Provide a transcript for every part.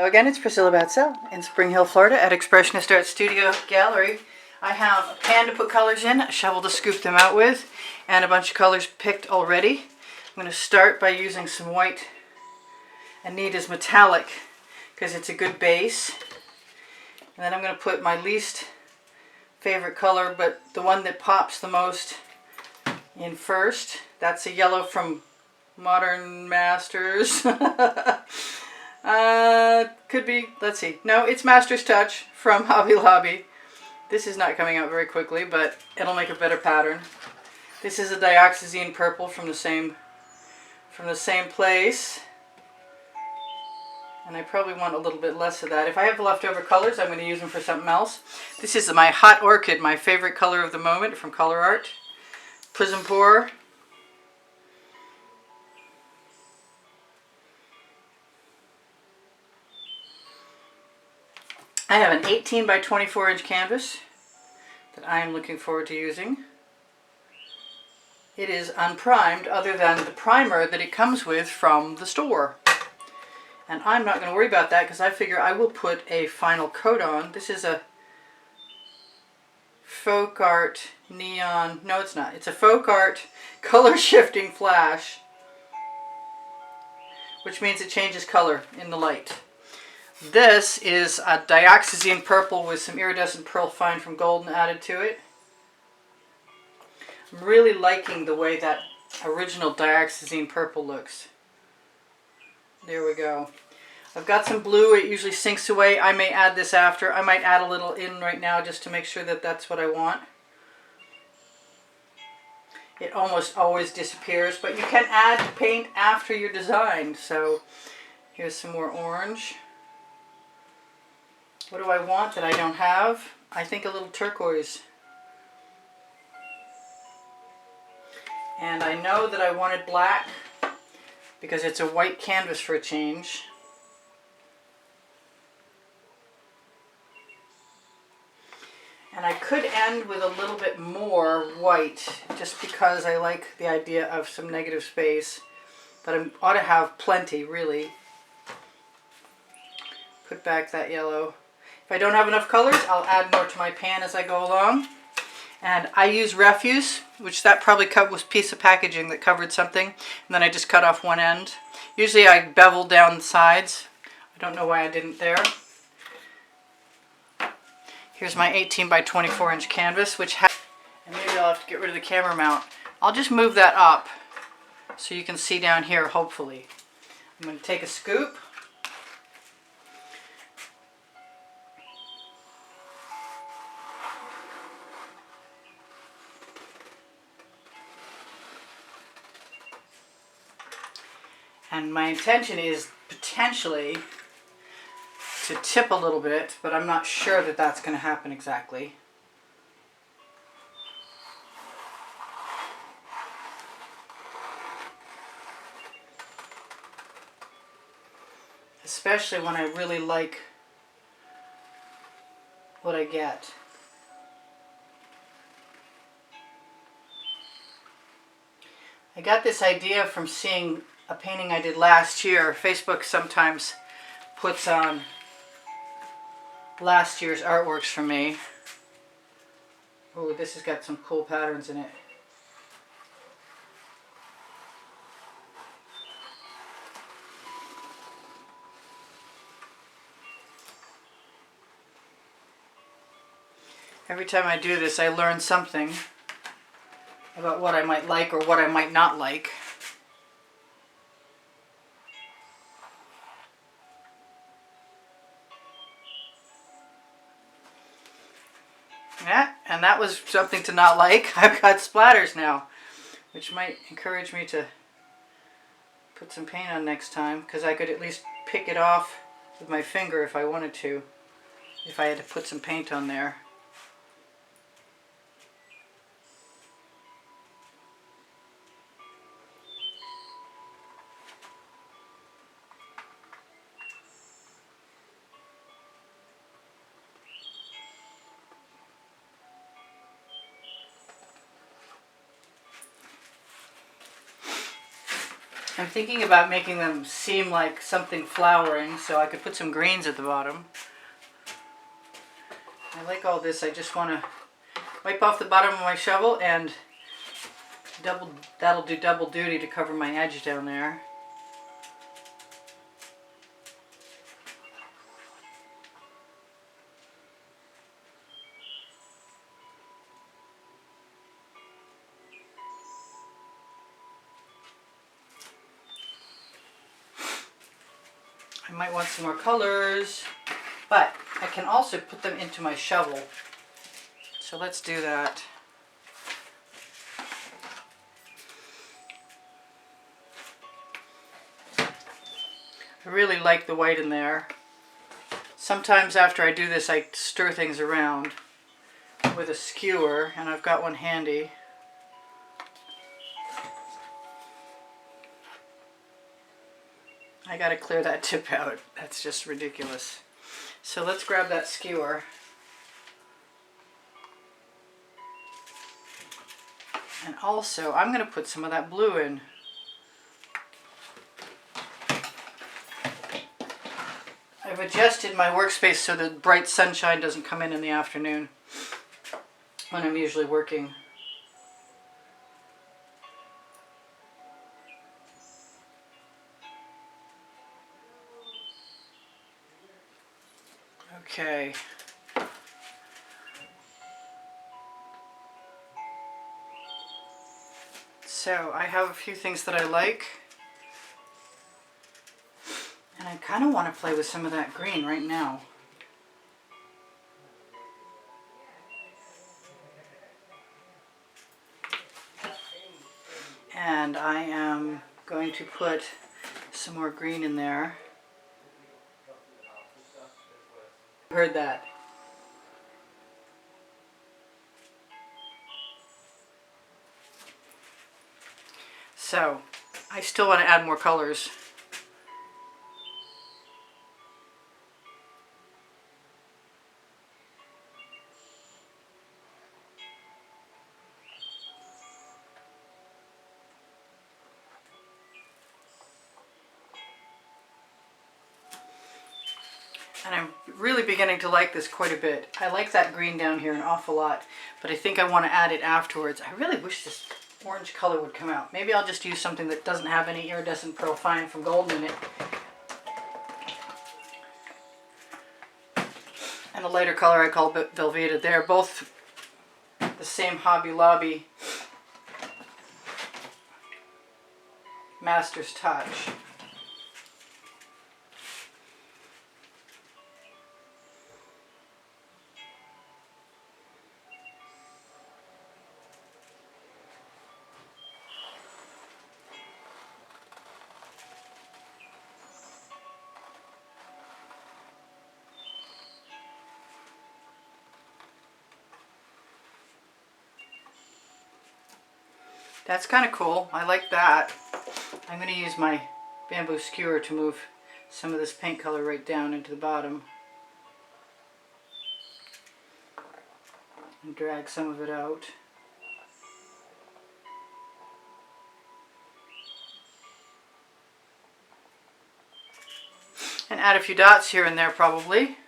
Again, it's Priscilla Batzell in Spring Hill, Florida at Expressionist Art Studio Gallery. I have a pan to put colors in, a shovel to scoop them out with, and a bunch of colors picked already. I'm going to start by using some white Anita's Metallic because it's a good base. And then I'm going to put my least favorite color, but the one that pops the most, in first. That's a yellow from Modern Masters. Could be, let's see. No, it's Master's Touch from Hobby Lobby. This is not coming out very quickly, but it'll make a better pattern. This is a dioxazine purple from the same place. And I probably want a little bit less of that. If I have leftover colors, I'm going to use them for something else. This is my Hot Orchid, my favorite color of the moment from Color Art. Prism Pour. I have an 18 by 24 inch canvas that I am looking forward to using. It is unprimed other than the primer that it comes with from the store. And I'm not going to worry about that because I figure I will put a final coat on. This is a Folk Art Neon, no it's not, it's a Folk Art color shifting flash, which means it changes color in the light. This is a dioxazine purple with some iridescent pearl fine from Golden added to it. I'm really liking the way that original dioxazine purple looks. There we go. I've got some blue. It usually sinks away. I may add this after. I might add a little in right now just to make sure that that's what I want. It almost always disappears, but you can add paint after you're designed. So here's some more orange. What do I want that I don't have? I think a little turquoise. And I know that I wanted black because it's a white canvas for a change. And I could end with a little bit more white just because I like the idea of some negative space. But I ought to have plenty, really. Put back that yellow. If I don't have enough colors, I'll add more to my pan as I go along. And I use refuse, which that probably was a piece of packaging that covered something. And then I just cut off one end. Usually I bevel down the sides. I don't know why I didn't there. Here's my 18 by 24 inch canvas, which has, and maybe I'll have to get rid of the camera mount. I'll just move that up so you can see down here, hopefully. I'm going to take a scoop. And my intention is potentially to tip a little bit, but I'm not sure that that's going to happen exactly. Especially when I really like what I get. I got this idea from seeing a painting I did last year. Facebook sometimes puts on last year's artworks for me. Oh, this has got some cool patterns in it. Every time I do this, I learn something about what I might like or what I might not like. Yeah, and that was something to not like. I've got splatters now, which might encourage me to put some paint on next time, because I could at least pick it off with my finger if I wanted to, if I had to put some paint on there. I'm thinking about making them seem like something flowering, so I could put some greens at the bottom. I like all this. I just want to wipe off the bottom of my shovel, and that'll do double duty to cover my edge down there. I might want some more colors, but I can also put them into my shovel. So let's do that. I really like the white in there. Sometimes after I do this, I stir things around with a skewer, and I've got one handy. I gotta clear that tip out. That's just ridiculous. So let's grab that skewer. And also, I'm gonna put some of that blue in. I've adjusted my workspace so the bright sunshine doesn't come in the afternoon when I'm usually working. Okay. So I have a few things that I like. And I kind of want to play with some of that green right now. And I am going to put some more green in there. Heard that. So I still want to add more colors. And I'm really beginning to like this quite a bit. I like that green down here an awful lot, but I think I want to add it afterwards. I really wish this orange color would come out. Maybe I'll just use something that doesn't have any iridescent pearl fine from Golden in it. And a lighter color I call Velveeta. They're both the same Hobby Lobby Master's Touch. That's kind of cool. I like that. I'm going to use my bamboo skewer to move some of this paint color right down into the bottom and drag some of it out. And add a few dots here and there probably.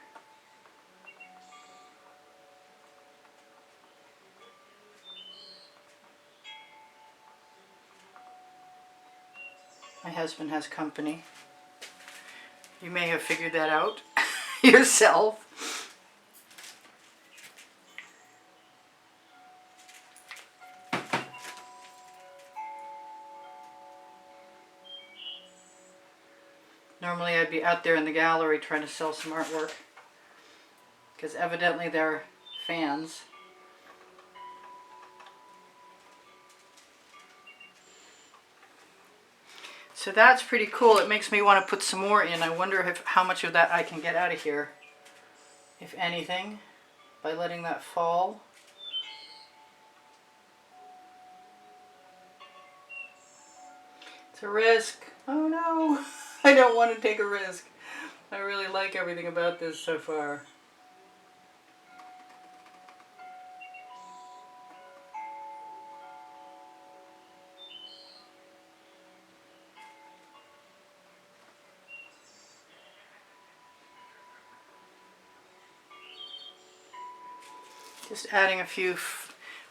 My husband has company. You may have figured that out yourself. Normally I'd be out there in the gallery trying to sell some artwork, because evidently they're fans. So that's pretty cool. It makes me want to put some more in. I wonder how much of that I can get out of here, if anything, by letting that fall. It's a risk. Oh no, I don't want to take a risk. I really like everything about this so far. Just adding a few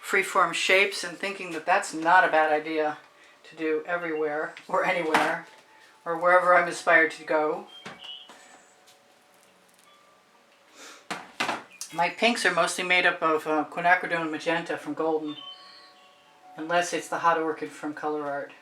freeform shapes and thinking that that's not a bad idea to do everywhere or anywhere or wherever I'm inspired to go. My pinks are mostly made up of quinacridone magenta from Golden, unless it's the hot orchid from Color Art.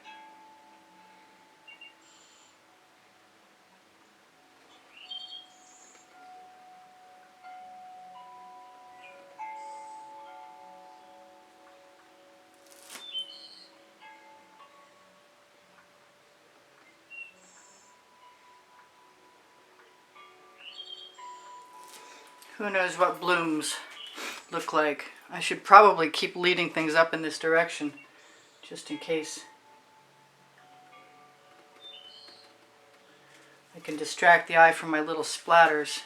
Who knows what blooms look like. I should probably keep leading things up in this direction, just in case. I can distract the eye from my little splatters.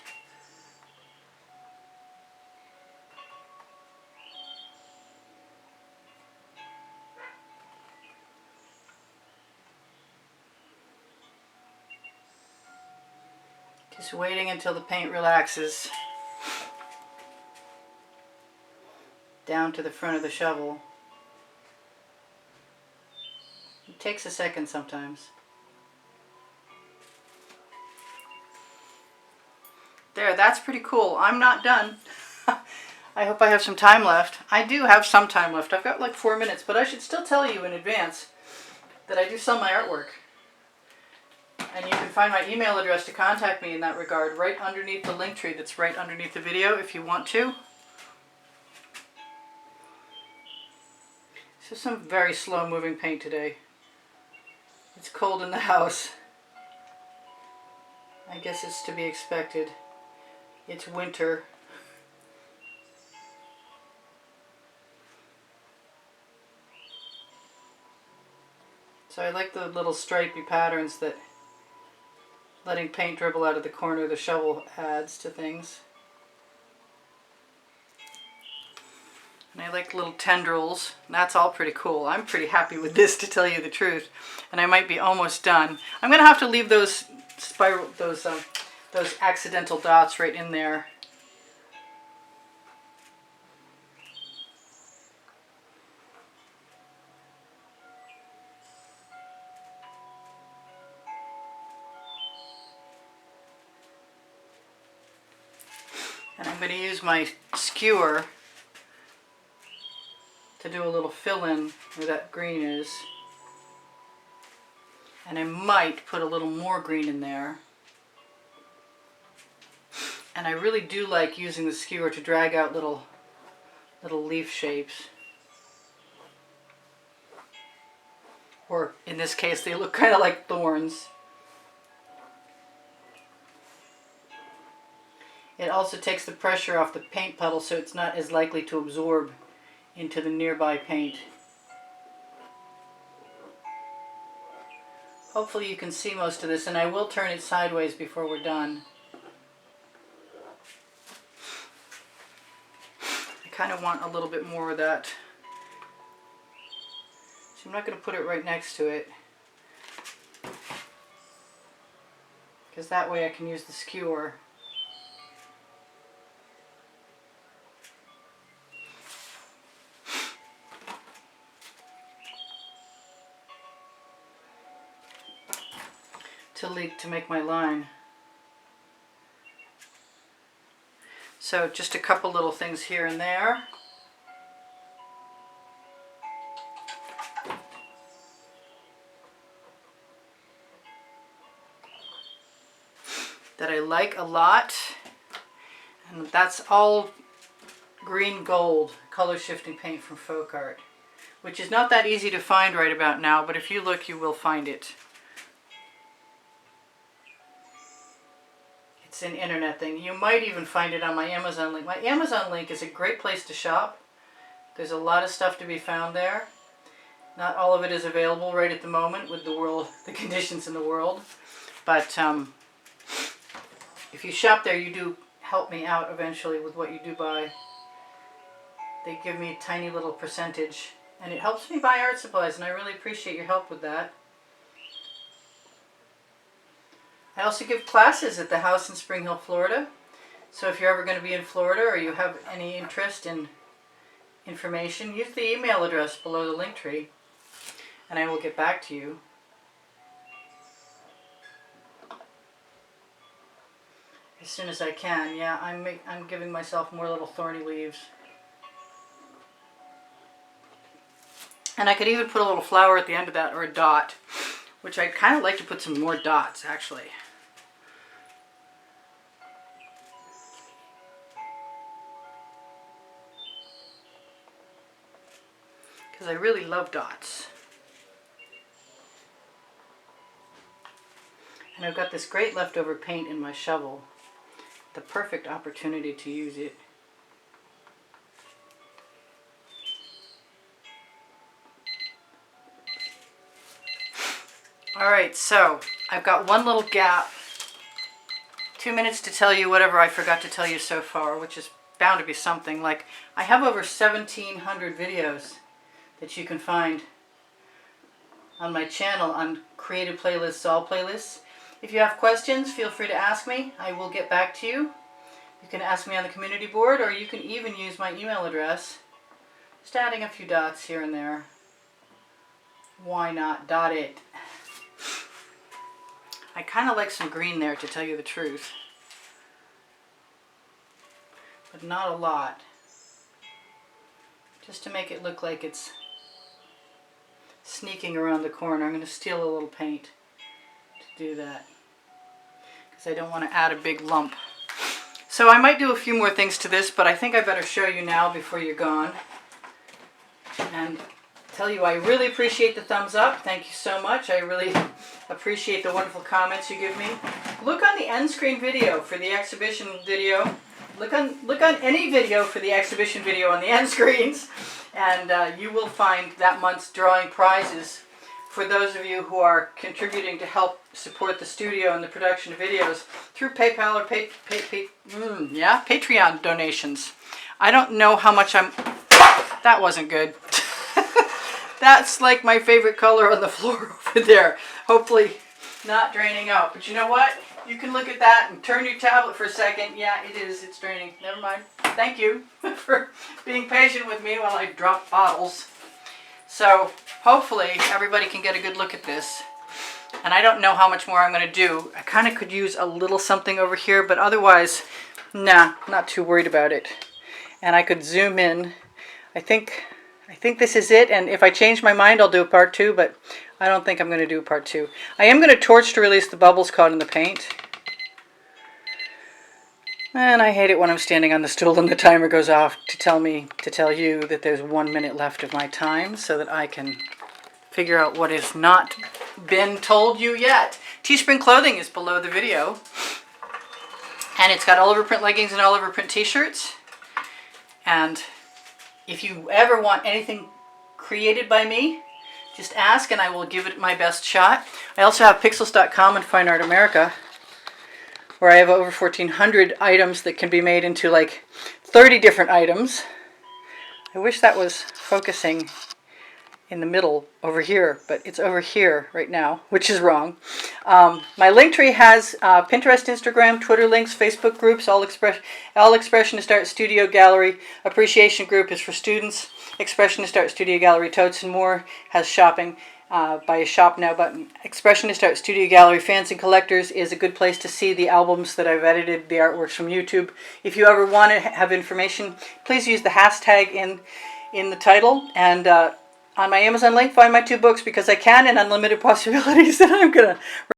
Just waiting until the paint relaxes down to the front of the shovel. It takes a second sometimes. There, that's pretty cool. I'm not done. I hope I have some time left. I do have some time left. I've got like 4 minutes, but I should still tell you in advance that I do sell my artwork. And you can find my email address to contact me in that regard right underneath the link tree that's right underneath the video if you want to. So some very slow moving paint today. It's cold in the house. I guess it's to be expected. It's winter. So I like the little stripy patterns that letting paint dribble out of the corner of the shovel adds to things. And I like little tendrils, and that's all pretty cool. I'm pretty happy with this, to tell you the truth. And I might be almost done. I'm going to have to leave those spiral, those accidental dots right in there. And I'm going to use my skewer to do a little fill-in where that green is. And I might put a little more green in there. And I really do like using the skewer to drag out little leaf shapes. Or in this case, they look kind of like thorns. It also takes the pressure off the paint puddle, so it's not as likely to absorb into the nearby paint. Hopefully you can see most of this, and I will turn it sideways before we're done. I kind of want a little bit more of that. So I'm not going to put it right next to it, because that way I can use the skewer. To make my line. So just a couple little things here and there. That I like a lot. And that's all green gold color shifting paint from Folk Art, which is not that easy to find right about now, but if you look you will find it. It's an internet thing. You might even find it on my Amazon link. My Amazon link is a great place to shop. There's a lot of stuff to be found there. Not all of it is available right at the moment with the conditions in the world. But if you shop there, you do help me out eventually with what you do buy. They give me a tiny little percentage, and it helps me buy art supplies, and I really appreciate your help with that. I also give classes at the house in Spring Hill, Florida. So if you're ever going to be in Florida or you have any interest in information, use the email address below the link tree, and I will get back to you. As soon as I can. Yeah, I'm giving myself more little thorny leaves. And I could even put a little flower at the end of that, or a dot, which I'd kind of like to put some more dots, actually. Because I really love dots. And I've got this great leftover paint in my shovel. The perfect opportunity to use it. Alright, so I've got one little gap. 2 minutes to tell you whatever I forgot to tell you so far, which is bound to be something. Like, I have over 1,700 videos that you can find on my channel on creative playlists, all playlists. If you have questions, feel free to ask me. I will get back to you. You can ask me on the community board, or you can even use my email address. Just adding a few dots here and there. Why not dot it? I kind of like some green there, to tell you the truth. But not a lot. Just to make it look like it's sneaking around the corner. I'm going to steal a little paint to do that, because I don't want to add a big lump. So I might do a few more things to this, but I think I better show you now before you're gone. And tell you I really appreciate the thumbs up. Thank you so much. I really appreciate the wonderful comments you give me. Look on the end screen video for the exhibition video. Look on any video for the exhibition video on the end screens, and you will find that month's drawing prizes for those of you who are contributing to help support the studio and the production of videos through PayPal or Patreon donations. I don't know how much I'm... That wasn't good. That's like my favorite color on the floor over there. Hopefully not draining out. But you know what? You can look at that and turn your tablet for a second. Yeah, it is. It's draining. Never mind. Thank you for being patient with me while I drop bottles. So hopefully everybody can get a good look at this. And I don't know how much more I'm going to do. I kind of could use a little something over here, but otherwise, nah, not too worried about it. And I could zoom in. I think this is it, and if I change my mind, I'll do a part 2, but I don't think I'm going to do a part 2. I am going to torch to release the bubbles caught in the paint. And I hate it when I'm standing on the stool and the timer goes off to tell you that there's 1 minute left of my time, so that I can figure out what has not been told you yet. Teespring clothing is below the video, and it's got Oliver print leggings and Oliver print t-shirts. And if you ever want anything created by me, just ask and I will give it my best shot. I also have pixels.com and Fine Art America, where I have over 1,400 items that can be made into like 30 different items. I wish that was focusing in the middle over here, but it's over here right now, which is wrong. My link tree has Pinterest, Instagram, Twitter links, Facebook groups, all Expressionist Art Studio Gallery. Appreciation group is for students. Expressionist Art Studio Gallery Totes and More has shopping by a shop now button. Expressionist Art Studio Gallery Fans and Collectors is a good place to see the albums that I've edited, the artworks from YouTube. If you ever want to have information, please use the hashtag in the title, and on my Amazon link, find my 2 books, Because I Can and Unlimited Possibilities, that I'm going to